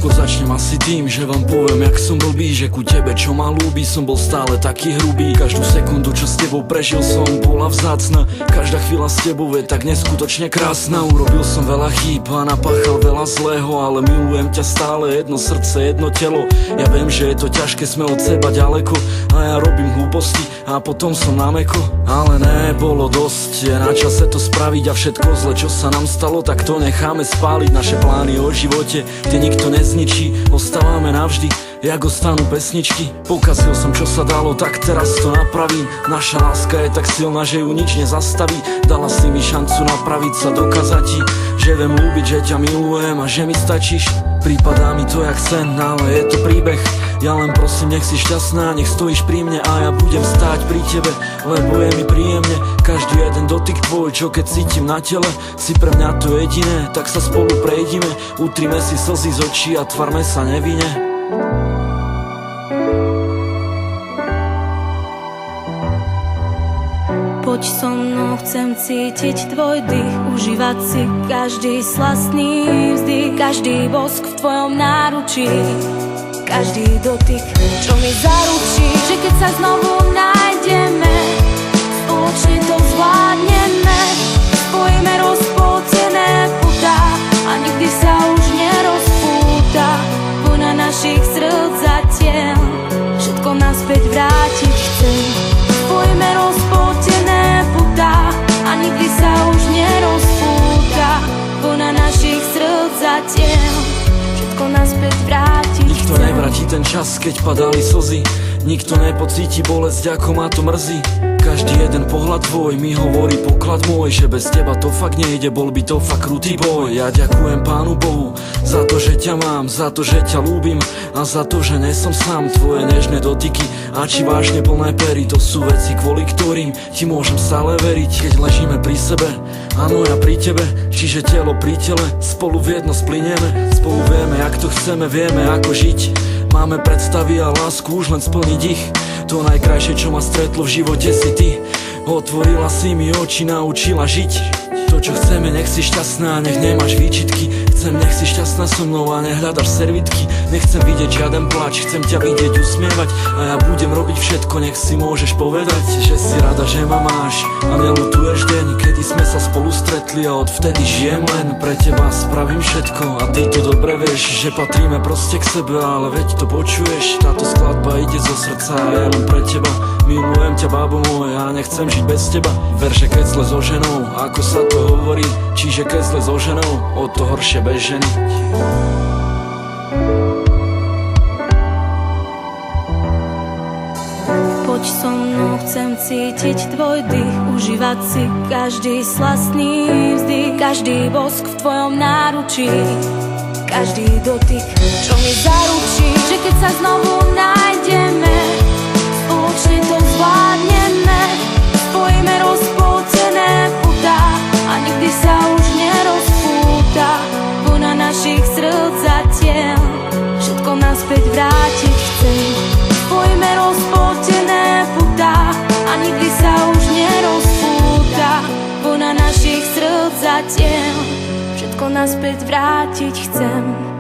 Všetko začnem asi tým, že vám poviem, jak som blbý, že ku tebe, čo ma ľúbi, som bol stále taký hrubý. Každú sekundu, čo s tebou prežil som, bola vzácna. Každá chvíľa s tebou je tak neskutočne krásna. Urobil som veľa chýb a napáchal veľa zlého, ale milujem ťa stále, jedno srdce, jedno telo. Ja viem, že je to ťažké, sme od seba ďaleko a ja robím hlúposti a potom som na meko. Ale nebolo dosť, je na čase to spraviť a všetko zle, čo sa nám stalo, tak to necháme spáliť. Naše plány o živote, tie nikto nezničí, ostávame navždy, jak ostanú pesničky. Pokazil som, čo sa dalo, tak teraz to napravím. Naša láska je tak silná, že ju nič nezastaví. Dala si mi šancu napraviť sa, dokázať ti, že viem ľúbiť, že ťa milujem a že mi stačíš. Prípadá mi to jak sen, ale je to príbeh. Ja len prosím, nech si šťastná, nech stojíš pri mne a ja budem stáť pri tebe, lebo je mi príjemne každý jeden dotyk tvoj, čo keď cítim na tele. Si pre mňa to jediné, tak sa spolu prejdime. Utrime si slzy z očí a tvarme sa nevinne. Poď so mnou, chcem cítiť tvoj dých, užívať si každý slastný vzdych, každý bosk v tvojom náručí, každý dotyk, čo mi zaručí, že keď sa znovu nájdeme, spoločne to zvládneme. Spojíme rozpoltené putá a nikdy sa už nerozpúta. Vojna našich srdc zatiaľ všetko naspäť vrátiť chcem. Spojíme rozpoltené putá a nikdy sa už nerozpúta. Vojna našich srdc zatiaľ všetko naspäť vrátiť. Nikto nevráti ten čas, keď padali slzy. Nikto nepocíti bolesť, ako ma to mrzí. Každý jeden pohľad tvoj mi hovorí poklad môj, že bez teba to fakt nejde, bol by to fakt krutý boj. Ja ďakujem Pánu Bohu za to, že ťa mám, za to, že ťa ľúbim a za to, že nesom sám. Tvoje nežné dotyky a či vážne plné pery, to sú veci, kvôli ktorým ti môžem stále veriť. Keď ležíme pri sebe, áno, ja pri tebe, čiže telo pri tele, spolu v jedno splyneme. Spolu vieme, jak to chceme, vieme, ako žiť. Máme predstavy a lásku, už len splniť ich. To najkrajšie, čo ma stretlo v živote, si ty. Otvorila si mi oči, naučila žiť. To, čo chceme, nech si šťastná, nech nemáš výčitky. Chcem, nech si šťastná so mnou a nehľadaš servitky. Nechcem vidieť žiaden plač, chcem ťa vidieť usmievať a ja budem robiť všetko, nech si môžeš povedať, že si rada, že ma máš a neľutuješ deň, kedy sme sa spolu stretli a odvtedy žijem len pre teba, spravím všetko a ty to dobre vieš, že patríme proste k sebe, ale veď to počuješ, táto skladba ide zo srdca a je len pre teba. Milujem ťa, bábo moje, a nechcem žiť bez teba. Ver, že keď zle so ženou, ako sa to hovorí, čiže keď zle so ženou, o to horšie bez ženy. Poď so mnou, chcem cítiť tvoj dých, užívať si každý slastný vzdych, každý bosk v tvojom náručí, každý dotyk, čo mi zaručí, že keď sa znovu nájdeme, spoločne to zvládneme. Spojíme rozpoltené putá a nikdy sa už nerozpúta. Vojna našich srdc zatiaľ všetko naspäť vrátiť chcem. Spojíme rozpoltené putá a nikdy sa už nerozpúta. Vojna našich srdc zatiaľ všetko naspäť vrátiť chcem.